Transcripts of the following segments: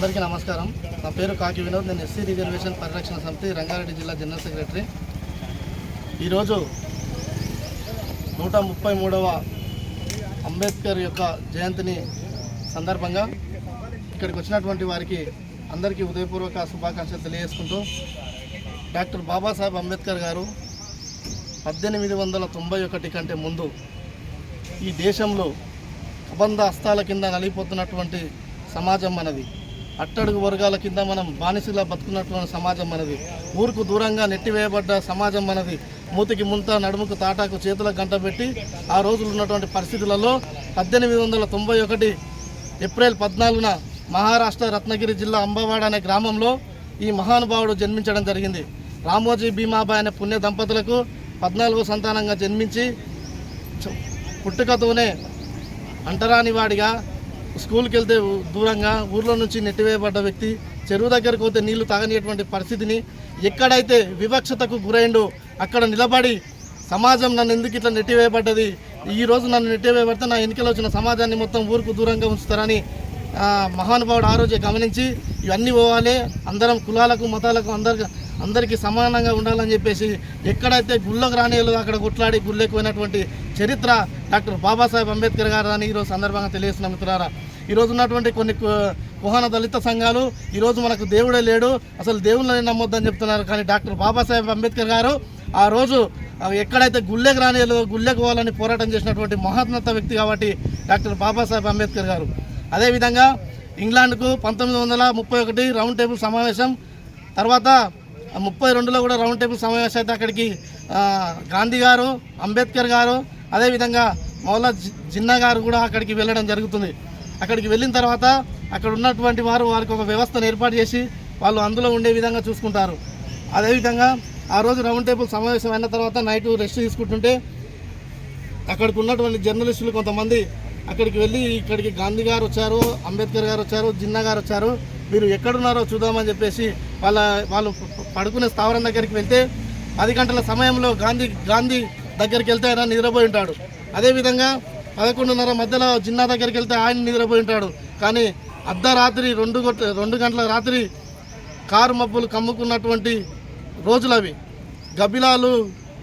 అందరికీ నమస్కారం. నా పేరు కాకి వినోద్. నేను ఎస్సీ రిజర్వేషన్ పరిరక్షణ సమితి రంగారెడ్డి జిల్లా జనరల్ సెక్రటరీ. ఈరోజు 133వ అంబేద్కర్ యొక్క జయంతిని సందర్భంగా ఇక్కడికి వచ్చినటువంటి వారికి అందరికీ ఉదయపూర్వక శుభాకాంక్షలు తెలియజేసుకుంటూ, డాక్టర్ బాబాసాహెబ్ అంబేద్కర్ గారు 1891 కంటే ముందు ఈ దేశంలో కబంధ హస్తాల కింద నలిగిపోతున్నటువంటి సమాజం మనది. అట్టడుగు వర్గాల కింద మనం బానిసలా బతుకున్నటువంటి సమాజం మనది. ఊరుకు దూరంగా నెట్టివేయబడ్డ సమాజం మనది. మూతికి ముంత, నడుముకు తాటాకు, చేతులకు గంట పెట్టి ఆ రోజులు ఉన్నటువంటి పరిస్థితులలో 1891 ఏప్రిల్ 14న మహారాష్ట్ర రత్నగిరి జిల్లా అంబవాడ అనే గ్రామంలో ఈ మహానుభావుడు జన్మించడం జరిగింది. రామోజీ భీమాబాయి అనే పుణ్య దంపతులకు 14వ సంతానంగా జన్మించి పుట్టుకతోనే అంటరాని వాడిగా స్కూల్కి వెళ్తే దూరంగా ఊర్లో నుంచి నెట్టివేయబడ్డ వ్యక్తి, చెరువు దగ్గరకు పోతే నీళ్లు తాగనిటువంటి పరిస్థితిని, ఎక్కడైతే వివక్షతకు గురైండో అక్కడ నిలబడి సమాజం నన్ను ఎందుకు ఇట్లా నెట్టివేయబడ్డది, ఈరోజు నన్ను నెట్టివేయబడితే నా ఎన్నికలు వచ్చిన సమాజాన్ని మొత్తం ఊరుకు దూరంగా ఉంచుతారని మహానుభావుడు ఆ రోజే గమనించి ఇవన్నీ పోవాలి, అందరం కులాలకు మతాలకు అందరికీ సమానంగా ఉండాలని చెప్పేసి ఎక్కడైతే గుళ్ళకు రానియలో అక్కడ కొట్లాడి గుళ్ళకి పోయినటువంటి చరిత్ర డాక్టర్ బాబాసాహెబ్ అంబేద్కర్ గారు అని ఈరోజు సందర్భంగా తెలియజేస్తున్నాం. మిత్రులారా, ఈరోజు ఉన్నటువంటి కొన్ని కుహాన దళిత సంఘాలు ఈరోజు మనకు దేవుడే లేడు, అసలు దేవుళ్ళని నమ్మొద్దని చెప్తున్నారు. కానీ డాక్టర్ బాబాసాహెబ్ అంబేద్కర్ గారు ఆ రోజు ఎక్కడైతే గుళ్ళకి రానియలో గుళ్ళకి పోవాలని పోరాటం చేసినటువంటి మహోన్నత వ్యక్తి కాబట్టి డాక్టర్ బాబాసాహెబ్ అంబేద్కర్ గారు. అదేవిధంగా ఇంగ్లాండ్కు 1931 రౌండ్ టేబుల్ సమావేశం, తర్వాత 32లో కూడా రౌండ్ టేబుల్ సమావేశం అయితే అక్కడికి గాంధీ గారు, అంబేద్కర్ గారు, అదేవిధంగా మౌలా జిన్నా గారు కూడా అక్కడికి వెళ్ళడం జరుగుతుంది. అక్కడికి వెళ్ళిన తర్వాత అక్కడ ఉన్నటువంటి వారికి ఒక వ్యవస్థను ఏర్పాటు చేసి వాళ్ళు అందులో ఉండే విధంగా చూసుకుంటారు. అదేవిధంగా ఆ రోజు రౌండ్ టేబుల్ సమావేశం అయిన తర్వాత నైట్ రెస్ట్ తీసుకుంటుంటే అక్కడికి ఉన్నటువంటి జర్నలిస్టులు కొంతమంది అక్కడికి వెళ్ళి ఇక్కడికి గాంధీ గారు వచ్చారు, అంబేద్కర్ గారు వచ్చారు, జిన్నా గారు వచ్చారు, మీరు ఎక్కడున్నారో చూద్దామని చెప్పేసి వాళ్ళు పడుకునే స్థావరం దగ్గరికి వెళ్తే 10 గంటల సమయంలో గాంధీ దగ్గరికి వెళ్తే ఆయన నిద్రపోయి ఉంటాడు. అదేవిధంగా 11:30 మధ్యలో జిన్నా దగ్గరికి వెళ్తే ఆయన నిద్రపోయి ఉంటాడు. కానీ అర్ధరాత్రి 2 గంటల రాత్రి కారు మబ్బులు కమ్ముకున్నటువంటి రోజులు అవి. గబిలాలు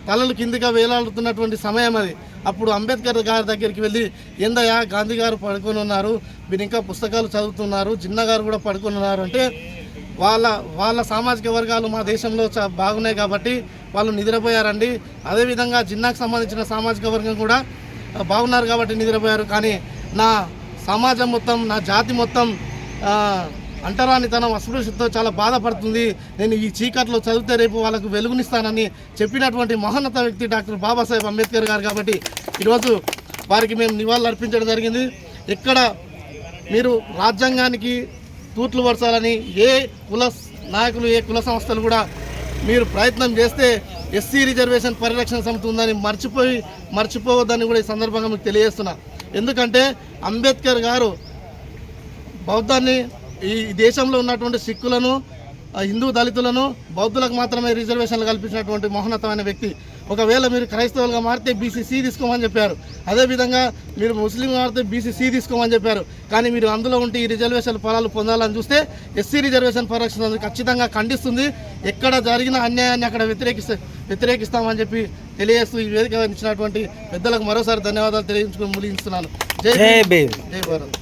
తలలు కిందిగా వేలాడుతున్నటువంటి సమయం అది. అప్పుడు అంబేద్కర్ గారి దగ్గరికి వెళ్ళి, ఏందయ్యా గాంధీ గారు పడుకొని ఉన్నారు, మీరు ఇంకా పుస్తకాలు చదువుతున్నారు, జిన్నా గారు కూడా పడుకొని ఉన్నారు అంటే వాళ్ళ సామాజిక వర్గాలు మా దేశంలో బాగున్నాయి కాబట్టి వాళ్ళు నిద్రపోయారండి. అదేవిధంగా జిన్నాకు సంబంధించిన సామాజిక వర్గం కూడా బాగున్నారు కాబట్టి నిద్రపోయారు. కానీ నా సమాజం మొత్తం, నా జాతి మొత్తం అంటరానితనం, అస్పృశ్యతతో చాలా బాధపడుతుంది. నేను ఈ చీకట్లో చదివితే రేపు వాళ్ళకు వెలుగునిస్తానని చెప్పినటువంటి మహోన్నత వ్యక్తి డాక్టర్ బాబాసాహెబ్ అంబేద్కర్ గారు కాబట్టి ఈరోజు వారికి మేము నివాళులు అర్పించడం జరిగింది. ఎక్కడ మీరు రాజ్యాంగానికి తూట్లు పరచాలని ఏ కుల నాయకులు, ఏ కుల సంస్థలు కూడా మీరు ప్రయత్నం చేస్తే ఎస్సీ రిజర్వేషన్ పరిరక్షణ సమితి ఉందని మర్చిపోవద్దని కూడా ఈ సందర్భంగా మీకు తెలియజేస్తున్నా. ఎందుకంటే అంబేద్కర్ గారు బౌద్ధాన్ని, ఈ దేశంలో ఉన్నటువంటి సిక్కులను, హిందూ దళితులను, బౌద్ధులకు మాత్రమే రిజర్వేషన్లు కల్పించినటువంటి మహోన్నతమైన వ్యక్తి. ఒకవేళ మీరు క్రైస్తవులుగా మారితే బీసీ తీసుకోమని చెప్పారు, అదేవిధంగా మీరు ముస్లిం మారితే బీసీ తీసుకోమని చెప్పారు. కానీ మీరు అందులో ఉంటే ఈ రిజర్వేషన్ ఫలాలు పొందాలని చూస్తే ఎస్సీ రిజర్వేషన్ పరిరక్షణ ఖచ్చితంగా ఖండిస్తుంది. ఎక్కడ జరిగిన అన్యాయాన్ని అక్కడ వ్యతిరేకిస్తామని చెప్పి తెలియజేస్తూ ఈ వేదిక ఇచ్చినటువంటి పెద్దలకు మరోసారి ధన్యవాదాలు తెలియజేసుకుని ముగిస్తున్నాను. జై భారత్.